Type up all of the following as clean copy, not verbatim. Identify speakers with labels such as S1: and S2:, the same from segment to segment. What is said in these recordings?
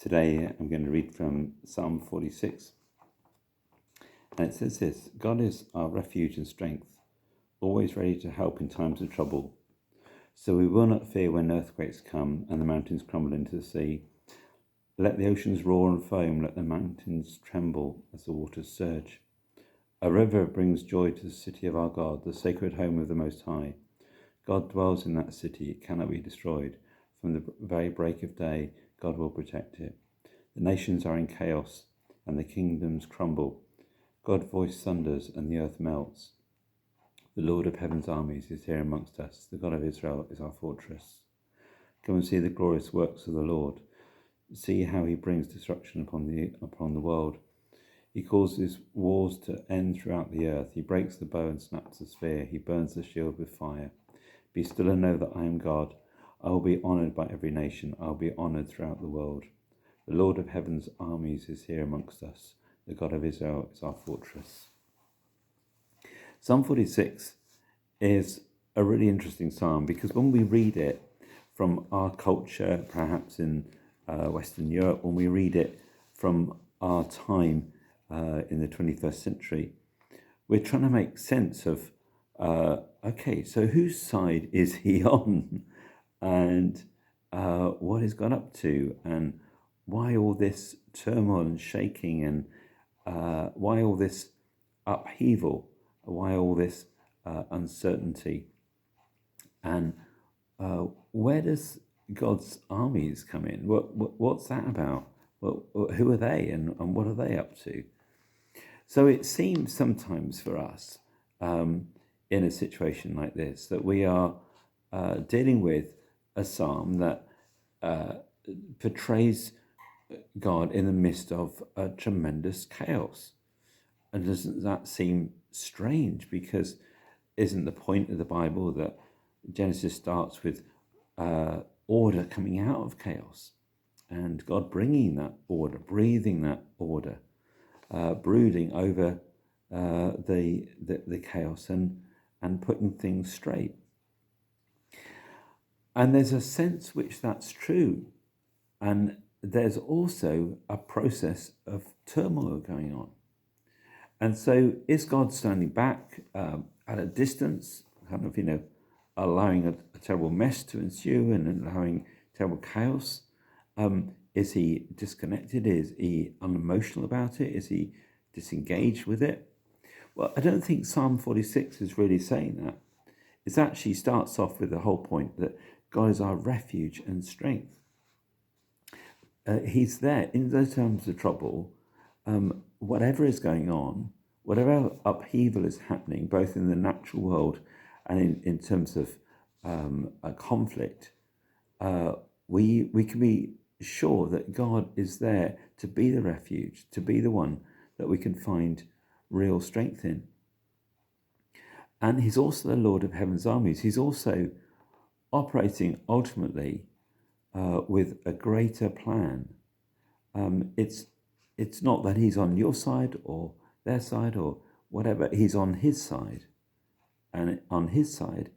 S1: Today I'm going to read from Psalm 46. And it says this: God is our refuge and strength, always ready to help in times of trouble. So we will not fear when earthquakes come and the mountains crumble into the sea. Let the oceans roar and foam, let the mountains tremble as the waters surge. A river brings joy to the city of our God, the sacred home of the Most High. God dwells in that city, it cannot be destroyed. From the very break of day, God will protect it. The nations are in chaos, and the kingdoms crumble. God's voice thunders, and the earth melts. The Lord of heaven's armies is here amongst us. The God of Israel is our fortress. Come and see the glorious works of the Lord. See how he brings destruction upon the world. He causes wars to end throughout the earth. He breaks the bow and snaps the spear. He burns the shield with fire. Be still and know that I am God. I will be honoured by every nation. I will be honoured throughout the world. The Lord of heaven's armies is here amongst us. The God of Israel is our fortress. Psalm 46 is a really interesting psalm because when we read it from our culture, perhaps in Western Europe, when we read it from our time in the 21st century, we're trying to make sense of, okay, so whose side is he on? And what he's got up to, and why all this turmoil and shaking, and why all this upheaval, why all this uncertainty, and where does God's armies come in? What's that about? Who are they, and what are they up to? So it seems sometimes for us in a situation like this that we are dealing with a psalm that portrays God in the midst of a tremendous chaos. And doesn't that seem strange? Because isn't the point of the Bible that Genesis starts with order coming out of chaos, and God bringing that order, breathing that order, brooding over the chaos and putting things straight? And there's a sense which that's true. And there's also a process of turmoil going on. And so is God standing back at a distance, kind of, allowing a terrible mess to ensue and allowing terrible chaos? Is he disconnected? Is he unemotional about it? Is he disengaged with it? Well, I don't think Psalm 46 is really saying that. It actually starts off with the whole point that God is our refuge and strength. He's there in those times of trouble. Whatever is going on, whatever upheaval is happening, both in the natural world and in terms of a conflict, we can be sure that God is there to be the refuge, to be the one that we can find real strength in. And he's also the Lord of heaven's armies. He's also operating ultimately with a greater plan. It's not that he's on your side or their side or whatever. He's on his side. And on his side,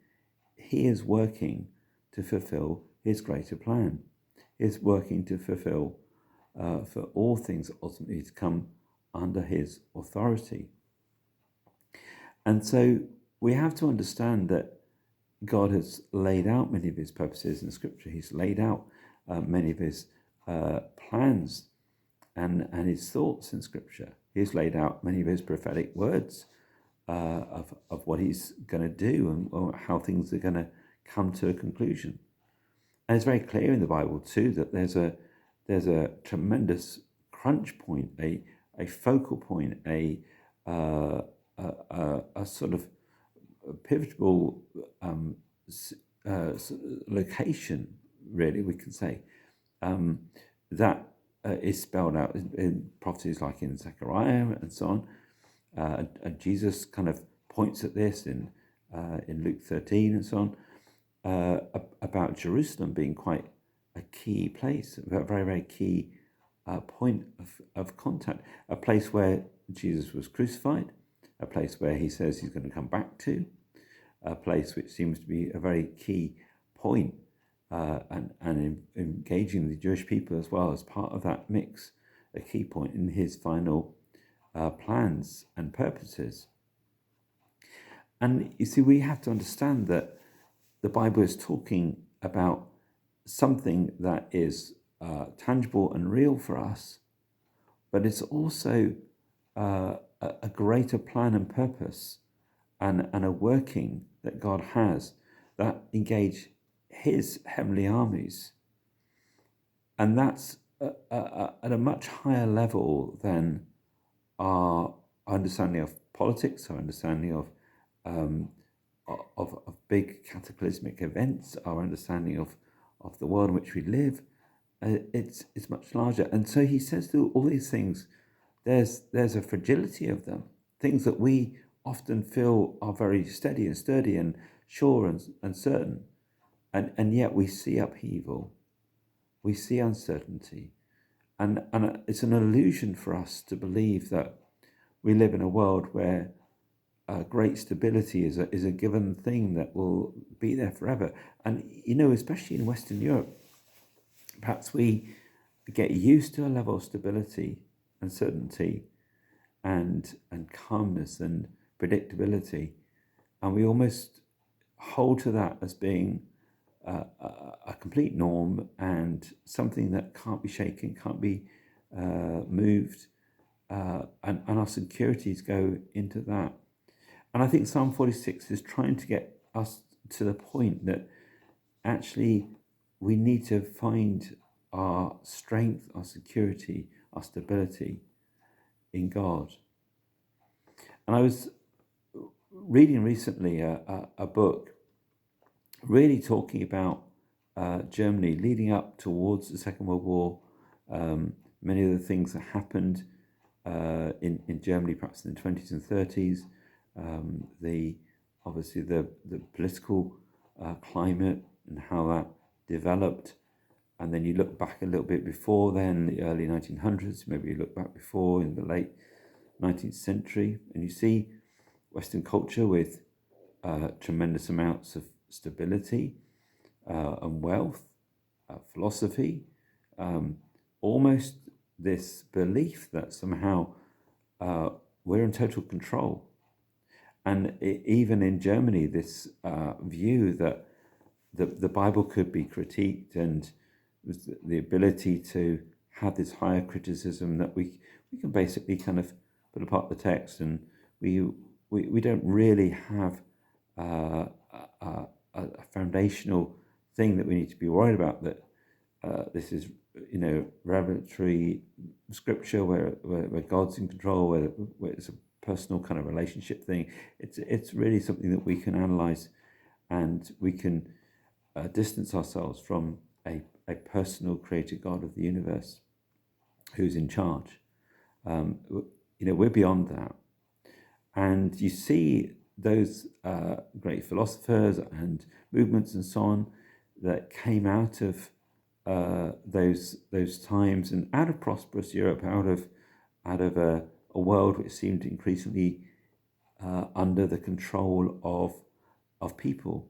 S1: he is working to fulfill his greater plan. He is working to fulfill for all things ultimately to come under his authority. And so we have to understand that God has laid out many of his purposes in Scripture. He's laid out many of his plans and his thoughts in Scripture. He's laid out many of his prophetic words of what he's going to do and how things are going to come to a conclusion. And it's very clear in the Bible too that there's a tremendous crunch point, a focal point, a sort of pivotal location, really, we can say, that is spelled out in prophecies like in Zechariah and so on. And Jesus kind of points at this in Luke 13 and so on, about Jerusalem being quite a key place, a very, very key point of contact, a place where Jesus was crucified, a place where he says he's going to come back to, a place which seems to be a very key point and engaging the Jewish people as well as part of that mix, a key point in his final plans and purposes. And you see, we have to understand that the Bible is talking about something that is tangible and real for us, but it's also a greater plan and purpose and a working that God has that engage his heavenly armies. And that's at a much higher level than our understanding of politics, our understanding of big cataclysmic events, our understanding of the world in which we live. It's much larger. And so he says through all these things, there's a fragility of them, things that we often feel are very steady and sturdy and sure and certain. And yet we see upheaval, we see uncertainty. And it's an illusion for us to believe that we live in a world where great stability is a given thing that will be there forever. And, especially in Western Europe, perhaps we get used to a level of stability and certainty and calmness and predictability. And we almost hold to that as being a complete norm and something that can't be shaken, can't be moved. And our securities go into that. And I think Psalm 46 is trying to get us to the point that actually we need to find our strength, our security, our stability in God. And I was reading recently a book really talking about Germany leading up towards the Second World War, many of the things that happened in Germany perhaps in the 20s and 30s, the political climate and how that developed. And then you look back a little bit before then, the early 1900s, maybe you look back before in the late 19th century, and you see Western culture with tremendous amounts of stability and wealth, philosophy, almost this belief that somehow we're in total control. And even in Germany, this view that the Bible could be critiqued and the ability to have this higher criticism that we can basically kind of put apart the text, and we don't really have a foundational thing that we need to be worried about, that this is revelatory scripture where God's in control, where it's a personal kind of relationship thing. It's really something that we can analyze, and we can distance ourselves from a personal creator God of the universe who's in charge. We're beyond that. And you see those great philosophers and movements and so on that came out of those times and out of prosperous Europe, out of a world which seemed increasingly under the control of people.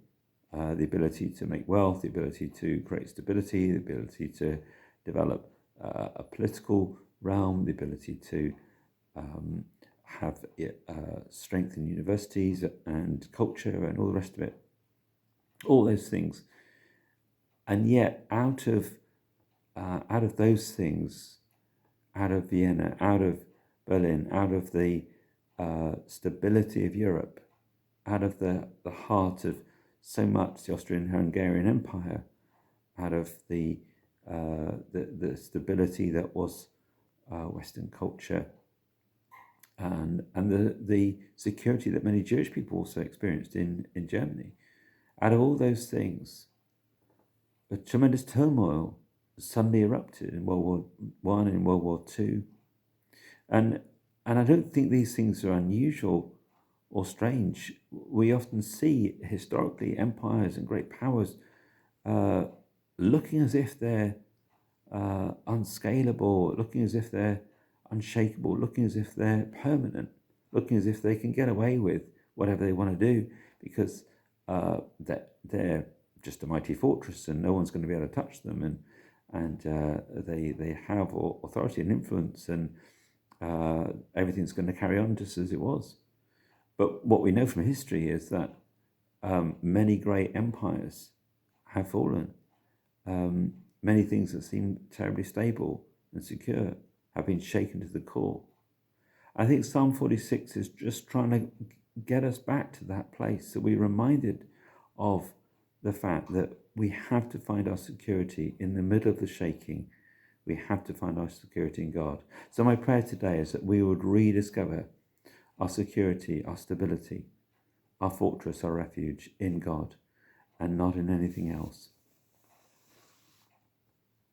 S1: The ability to make wealth, the ability to create stability, the ability to develop a political realm, the ability to have strength in universities and culture and all the rest of it. All those things. And yet out of those things, out of Vienna, out of Berlin, out of the stability of Europe, out of the heart of so much the Austrian-Hungarian Empire, out of the stability that was Western culture, and the security that many Jewish people also experienced in Germany. Out of all those things, a tremendous turmoil suddenly erupted in World War I and in World War II. And I don't think these things are unusual or strange. We often see historically empires and great powers looking as if they're unscalable, looking as if they're unshakable, looking as if they're permanent, looking as if they can get away with whatever they want to do because they're just a mighty fortress, and no one's going to be able to touch them, and they have authority and influence, and everything's going to carry on just as it was. But what we know from history is that many great empires have fallen. Many things that seem terribly stable and secure have been shaken to the core. I think Psalm 46 is just trying to get us back to that place, so we're reminded of the fact that we have to find our security in the middle of the shaking. We have to find our security in God. So my prayer today is that we would rediscover our security, our stability, our fortress, our refuge in God, and not in anything else.